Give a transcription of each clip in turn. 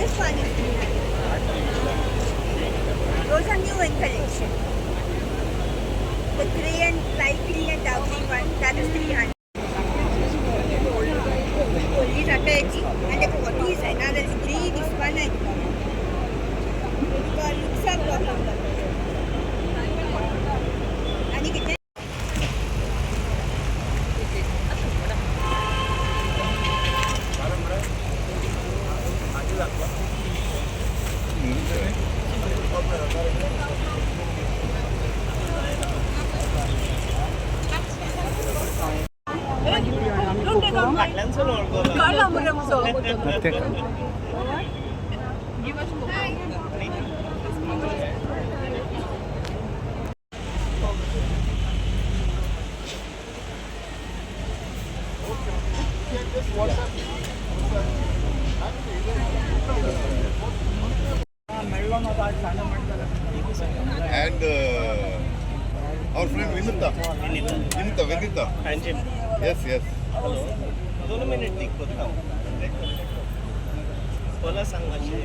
This one is 300. Those are new in collection. The grey and light green and dark green one, that is 300. These are 30. And look what these are. Now there's green, this one and the looks are problem. And you get and our friend Vinita. And Jim. Yes. Hello. 2 minutes दिखता हूँ. बोला सांगायचे.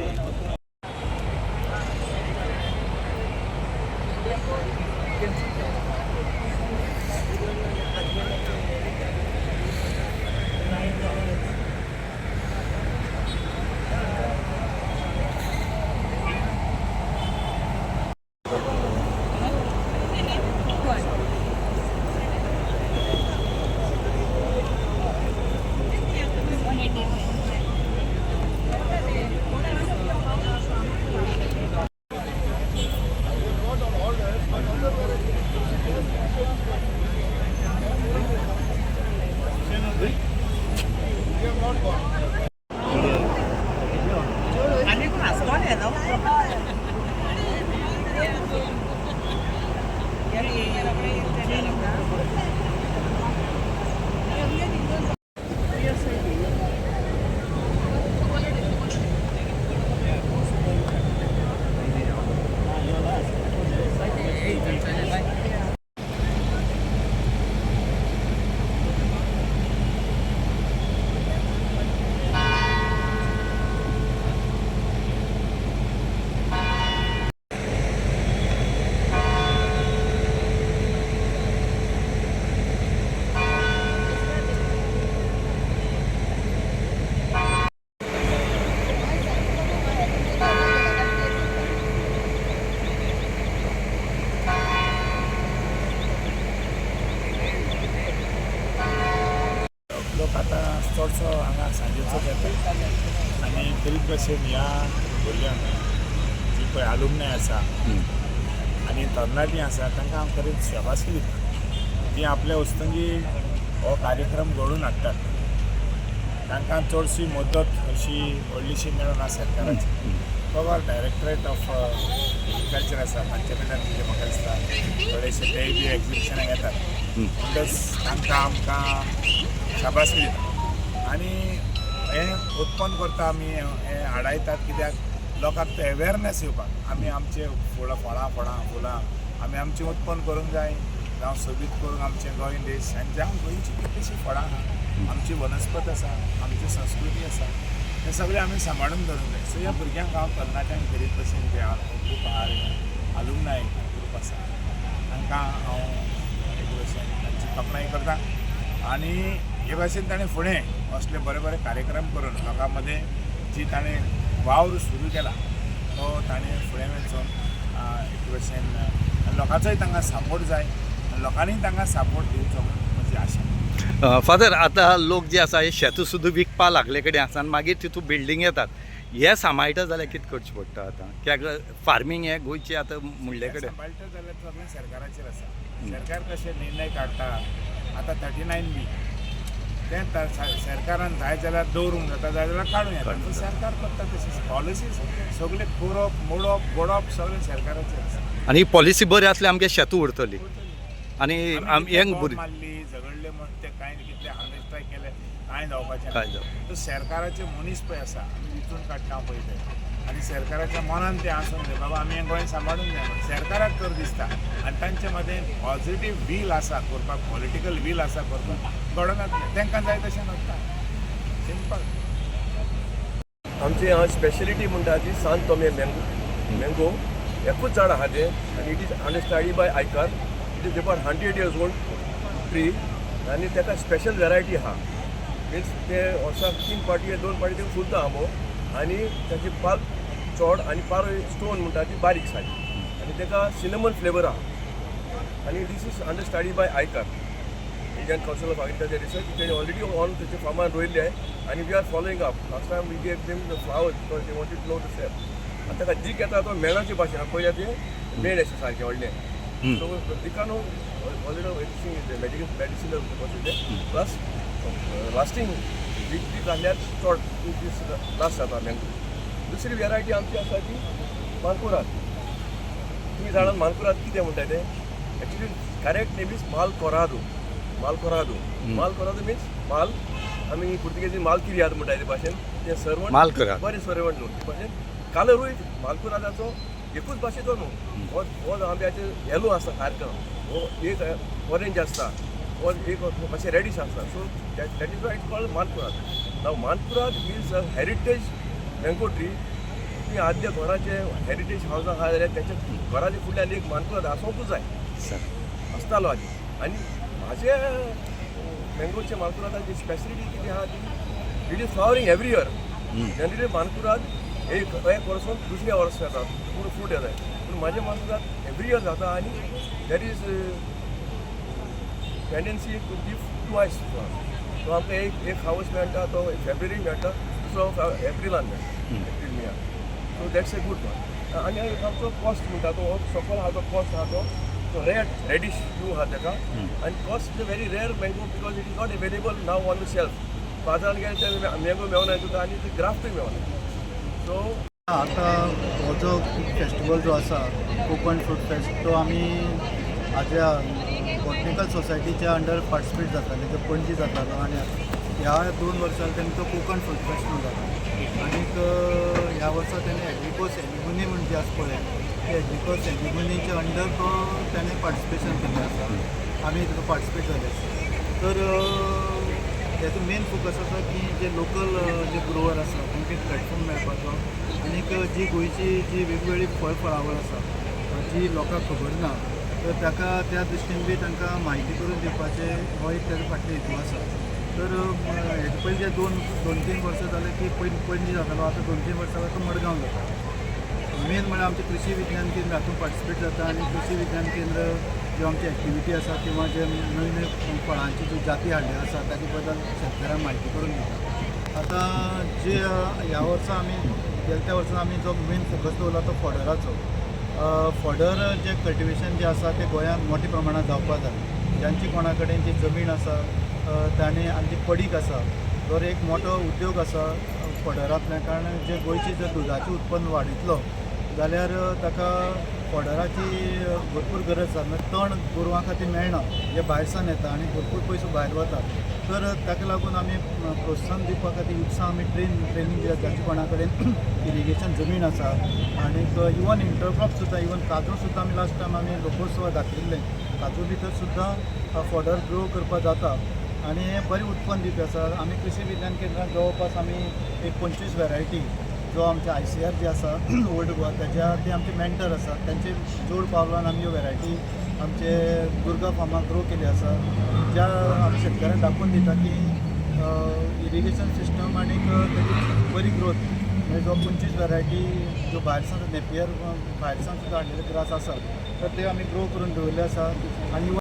आता चडसो हांगा सांजेचो येता आनी बरीच भशेन ह्या भुरग्यांक जी पळय आलुमनाय आसा आनी तरणाटीं आसा तांकां हांव खरेंच शाबासकी दिता. ती आपल्या वस्तुंगी हो कार्यक्रम घडोवन हाडटात. तांकां चडशी मदत अशी व्हडलीशी मेळना सरकाराची. पगार डायरेक्टरेट ऑफ एग्रीकल्चर आसा तांचे कडल्यान कितें म्हाका दिसता थोडेशे ते बी एक्झिबिशनाक येतात. म्हणटच तांकां आमकां शाबासकी दिता. आनी हें उत्पन्न करता आमी हें हाडायतात कित्याक लोकांक ते अवेरनेस येवपाक आमी आमचे फळां आमी आमचें उत्पन्न करूंक जाय जावं सोबीत करूंक आमचें गोंय देश आनी जावं गोंयची कितलीशीं फळां आहा, आमची वनस्पत आसा, आमची संस्कृती आसा, हें सगळें आमी सांबाळून दवरूंक जाय. सो ह्या भुरग्यांक हांव तरणाट्यांक बरीच भशेन जे ग्रूप आहा आलुमनाय ग्रूप आसा तांकां हांव एक भशेन तांची तोखणाय करता. आनी हे भाशेन ताणें फुडें असले बरे कार्यक्रम करून लोकां मदें जी ताणें वावर सुरू केला तो ताणें फुडें वचून एक भशेन लोकांचोय तांकां सपोर्ट जाय आनी लोकांनी तांकां सपोर्ट दिवचो म्हजी आशा. फादर, आतां लोक जे आसा हे शेतां सुद्दां विकपा लागले कडेन आसा आनी मागीर तितून बिल्डींग येतात. हे सांबाळटा जाल्यार कितें करचें पडटा आतां? कित्याक फार्मींग हे गोंयचें आतां म्हणले कडेन सांबाळटा जाल्यार सगळें सरकाराचेर आसा. सरकार कशे निर्णय काडटा आतां 39B तें सरकारान जाय जाल्यार दवरूंक जाता, जाय जाल्यार काडूं येता. सरकार करता तशें पॉलिसीज सगळे करप मोडप घडप सगळें सरकाराचेर आसा. आनी ही पॉलिसी बरी आसल्यार आमगे शेतां उरतली आनी हेंक बरी मारली झगडले म्हण ते कांय कितले हार्वेस्टाय केले कांय जावपाचें. तो सरकाराचे मनीस पळय आसा आमी विचून काडटा पळय आनी सरकाराच्या मनान ते आसून जाय बाबा आमी हें गोंय सांबाळूंक जाय म्हणून सरकाराक तर दिसता. आनी तांचे मदें पॉझिटीव वील आसा करपाक, पॉलिटिकल वील आसा करपाक घडोवन तांकां जाय तशें नसता. सिंपल. आमचे हांगा स्पेशलिटी म्हणटा ती सान टोमे मँगो एकूच झाड आहा तें आनी it is under study by ICAR it is about 100 years old tree आनी ताका स्पेशल वेरायटी आहा मिन्स ते वर्साक 2 पाटी ते फुलता आंबो आनी ताची पाल चोड आनी पार स्टोन म्हणटा ती बारीक सायज आनी ताका सिनेमन फ्लेवर आहा आनी this is under study by ICAR Indian council of agriculture research तेणे ऑलरेडी ऑन तेचे फार्मान रोयल्ले आहे आनी we are following up last time we gave them the flowers because they wanted to know the cell आनी ताका दीक येता तो मेणाचे भाशेन पळया तें मेण अशें सारकें व्हडलें सो दिकानो already medicinal plus lasting week जाल्यार चड दीस लास्ट जाता मँगो दुसरी वेरायटी आमची आसा ती मानकुराद तुमी जाणात मानकुराद कितें म्हणटा तें actually correct name is Malcorado means माल आमी पुर्तुगेजीन मालकिरियाद म्हणटा ते भाशेन ते सर्वंट मालकुराद. बरें सर्वंट न्हू ते भाशेन कालरूय मालकुरादाचो एकूच भाशेचो न्हू हो आंब्याचे येलो आसता सारको हो एक ऑरेंज आसता हो एक मातशें रेडीश आसता so that is why it called Mankurad now Mankurad is a heritage mango tree तुम्ही आद्य घराचे हेरिटेज हावज आहा जाल्यार त्याच्या घराच्या फुडल्यान एक मानकुराद आसूंकूच जाय आसतालो आदी आनी म्हाजे मँगोचे मानकुरादाची स्पेशलिटी कितें आहा ती it is flowering every year generally Mankurad एक वर्सून दुसऱ्या वर्स येता पूण फ्रूट येता पूण म्हाजे मानकुराद एवरी इयर जाता आनी that is tendency to give twice so आमकां एक हावस मेळटा तो फेब्रुवारी मेळटा दुसरो एप्रिलान मेळटा April May so that's a good one आनी आमचो कॉस्ट म्हणटा तो सकयल आहा तो कॉस्ट आहा तो रेडिश ब्लू आहा ताका आनी cost is a very rare mango because it is not available now on the shelf बाजारात गेले ते मँगो मेळना तुका आनी ते ग्राफ्टूय मेळना सो आतां हो जो फेस्टिवल जो आसा कोकण फ्रूट फेस्ट तो आमी हाज्या बॉटनिकल सोसायटीच्या अंडर पार्टिसिपेट जाताले तो पणजी जातालो आनी ह्या 2 वर्सां तेणी तो कोकण फ्रूट फेस्ट म्हणून जाता आनीक ह्या वर्सा तेणें एग्रिको सेरिमनी म्हणून जी आसा पळय ते एग्रिको सेरिमनीच्या अंडर तो तेणें पार्टिसिपेशन केल्लें आसा आमी तितून पार्टिसिपेट जाले आसा तर तेजो मेन फोकस आसा की जे लोकल जे ग्रोवर आसा तांकां प्लॅटफॉर्म मेळपाचो आनीक जी गोंयची जी वेगवेगळी फळ फळावळ आसा जी लोकांक खबर ना तर ताका त्या दृश्टीन बी तांकां म्हायती करून दिवपाचे हो एक तेजो फाटलो हेतू आसा तर हेजे पयलीं जे 2-3 वर्सां जाले की पणजी जातालो आतां 2-3 वर्सां जाता तो मडगांव जाता मेन म्हळ्यार आमचें कृषी विज्ञान केंद्र हातूंत पार्टिसिपेट जाता आनी कृषी विज्ञान केंद्र ज्यो आमची एक्टिविटी आसा किंवा जे नवीन फळांची ज्यो जाती हाडल्यो आसा ताचे बद्दल शेतकारांक म्हायती करून दिता आतां जे ह्या वर्सा आमी गेल्या वर्सान आमी जो मेन फोकस दवरला तो फॉडराचो फॉडर जे कल्टिवेशन जे आसा ते गोंयांत मोठ्या प्रमाणात जावपाक जाय ज्यांची कोणा कडेन जी जमीन आसा तांणी आनी पडीक आसा तर एक मोठो उद्योग आसा फॉडरांतल्यान कारण जे गोंयचे जर दुधाचें उत्पन्न वाडयतलो जाल्यार ताका फॉडराची भरपूर गरज आसा तण गोरवां खातीर मेळना जे भायरसान येता आनी भरपूर पयसो भायर वता तर ताका लागून आमी प्रोत्साहन दिवपा खातीर युथ्सां आमी ट्रेनींग दितात जांचे कोणा कडेन इरिगेशन जमीन आसा आनीक इवन इंटरक्रॉप सुद्दां इवन काजू सुद्दां आमी लास्ट टायम आमी लोकोत्सवा दाखयल्लें काजू भितर सुद्दां फॉडर ग्रो करपा जाता आनी हें बरें उत्पन्न दिवपी आसा आमी कृषी विज्ञान केंद्रांत जवळपास आमी एक 25 वेरायटी जो आमचे ICR जे आसा ओल्ड गोवा त्याच्या ते आमचे मेंटर आसात त्यांचे जोड पावलान आमी ह्यो वेरायटी आमचे दुर्गा फार्माक ग्रो केली आसा ज्या आमी शेतकाऱ्यांक दाखोवन दिता की इरिगेशन सिस्टम आनी तेजी बरी ग्रोथ म्हणजे जो 25 वेरायटी जो भायरसान नेपियर भायरसान सुद्दां हाडलेले ग्रास आसा तर ते आमी ग्रो करून दवरले आसा आनी